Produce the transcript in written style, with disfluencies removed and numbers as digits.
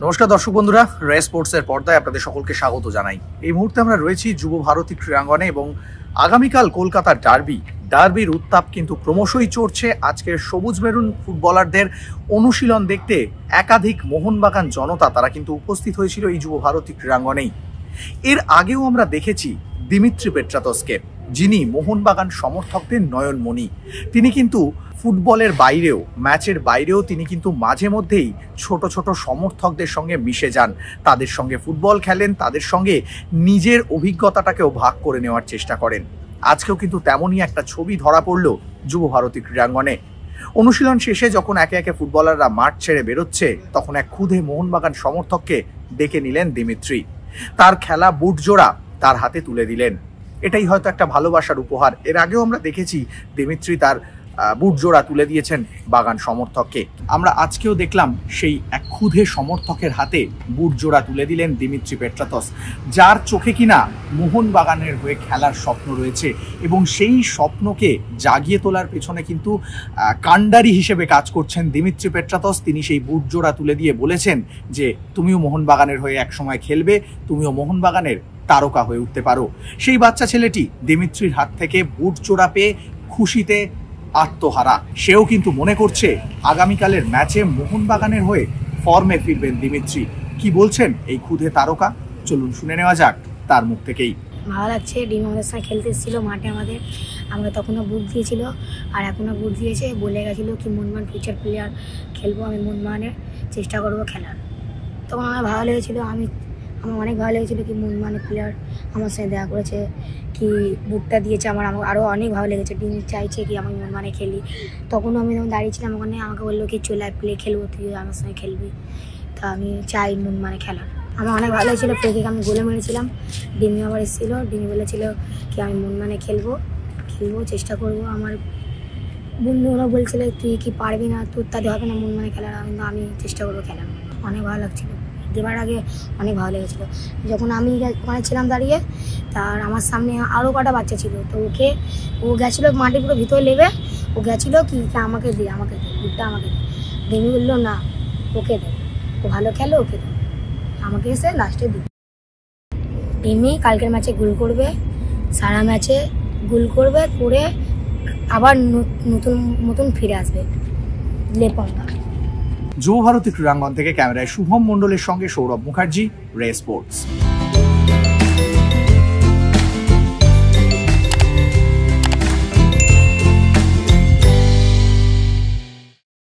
নমস্কার দর্শক বন্ধুরা, রে স্পোর্টসের পর্দায় আপনাদের সকলকে স্বাগত জানাই। এই মুহূর্তে আমরা রয়েছি যুব ভারতী ক্রীড়াঙ্গনে এবং আগামীকাল কলকাতার ডার্বির উত্তাপ কিন্তু ক্রমশই চড়ছে। আজকের সবুজ মেরুন ফুটবলারদের অনুশীলন দেখতে একাধিক মোহনবাগান জনতা তারা কিন্তু উপস্থিত হয়েছিল এই যুব ভারতী ক্রীড়াঙ্গনেই। এর আগেও আমরা দেখেছি দিমিত্রি পেট্রাতসকে, যিনি মোহনবাগান সমর্থকদের নয়নমণি। তিনি কিন্তু ফুটবলের বাইরেও, ম্যাচের বাইরেও তিনি কিন্তু মাঝে মধ্যেই ছোট ছোট সমর্থকদের সঙ্গে মিশে যান, তাদের সঙ্গে ফুটবল খেলেন, তাদের সঙ্গে নিজের অভিজ্ঞতাটাকেও ভাগ করে নেওয়ার চেষ্টা করেন। আজকেও কিন্তু তেমনই একটা ছবি ধরা পড়ল যুব ভারতী ক্রীড়াঙ্গনে। অনুশীলন শেষে যখন একে একে ফুটবলাররা মাঠ ছেড়ে বেরোচ্ছে, তখন এক ক্ষুদে মোহনবাগান সমর্থককে ডেকে নিলেন দিমিত্রি। তার খেলা বুট জোড়া তার হাতে তুলে দিলেন। এটাই হয়তো একটা ভালোবাসার উপহার। এর আগেও আমরা দেখেছি দিমিত্রি তার বুট জোড়া তুলে দিয়েছেন বাগান সমর্থককে। আমরা আজকেও দেখলাম সেই এক ক্ষুধে সমর্থকের হাতে বুট জোড়া তুলে দিলেন দিমিত্রি পেট্রাতস, যার চোখে কিনা মোহনবাগানের হয়ে খেলার স্বপ্ন রয়েছে এবং সেই স্বপ্নকে জাগিয়ে তোলার পেছনে কিন্তু কাণ্ডারি হিসেবে কাজ করছেন দিমিত্রি পেট্রাতস। তিনি সেই বুট জোড়া তুলে দিয়ে বলেছেন যে তুমিও মোহনবাগানের হয়ে একসময় খেলবে, তুমিও মোহনবাগানের তারকা হয়ে উঠতে পারো। সেই বাচ্চা ছেলেটি দিমিত্রির হাত থেকে বুট জোড়া পেয়ে খুশিতে আত্মহারা। সেও কিন্তু মনে করছে আগামীকালের ম্যাচে মোহনবাগানের হয়ে ফর্মে ফিরবেন দিমিত্রি। কি বলছেন এই ক্ষুধে তারকা, চলুন শুনে নেওয়া যাক তার মুখ থেকেই। ভালো লাগছে। ডিম আমাদের সঙ্গে খেলতে এসেছিল মাঠে, আমাকে তখনও বুট দিয়েছিল আর এখনও বুট দিয়েছে। বলে গেছিলো কি মোহনবাগান ফিউচার প্লেয়ার খেলবো, আমি মোহনবাগানের চেষ্টা করবো খেলার। তখন আমার ভালো লেগেছিলো, আমার অনেক ভালো লেগেছিলো কি মোহনবাগানের প্লেয়ার আমার সঙ্গে দেখা করেছে, কি বুটটা দিয়েছে। আমার আরও অনেক ভালো লেগেছে। ডিম চাইছে কি আমি মোহনবাগানে খেলি। তখনও আমি যখন দাঁড়িয়েছিলাম ওখানে, আমাকে বললো কি চলে প্লে খেলবো, তুই আমার সঙ্গে খেলবি। তা আমি চাই মোহনবাগানে খেলার। আমার অনেক ভালো লেগেছিলো। প্লেকে আমি গোলে মেরেছিলাম। ডিমি আবার এসেছিলো, ডিমি বলেছিল কি আমি মোহনবাগানে খেলবো, চেষ্টা করবো। আমার বন্ধুরা বলছিল তুই কি পারবি না, তোর তাদের হবে না মোহনবাগানে খেলার, কিন্তু আমি চেষ্টা করবো খেলার। অনেক ভালো লাগছিলো। দেবার আগে অনেক ভালো লেগেছিলো। যখন আমি ওখানে ছিলাম দাঁড়িয়ে, তার আমার সামনে আরও কটা বাচ্চা ছিল, তো ও গেছিলো মাটির পুরো ভিতরে লেবে, ও গেছিলো কি আমাকে দে বুটটা আমাকে দে। ডেমি বললো না, ওকে দে, ও ভালো খেলো, ওকে দে। আমাকে এসে লাস্টে দিল। ডেমি কালকের ম্যাচে গোল করবে, সারা ম্যাচে গোল করবে, করে আবার নতুন ফিরে আসবে লেপনটা। যুব ভারতী ক্রীড়াঙ্গন থেকে ক্যামেরায় শুভম মণ্ডলের সঙ্গে সৌরভ মুখার্জি, রে স্পোর্টস।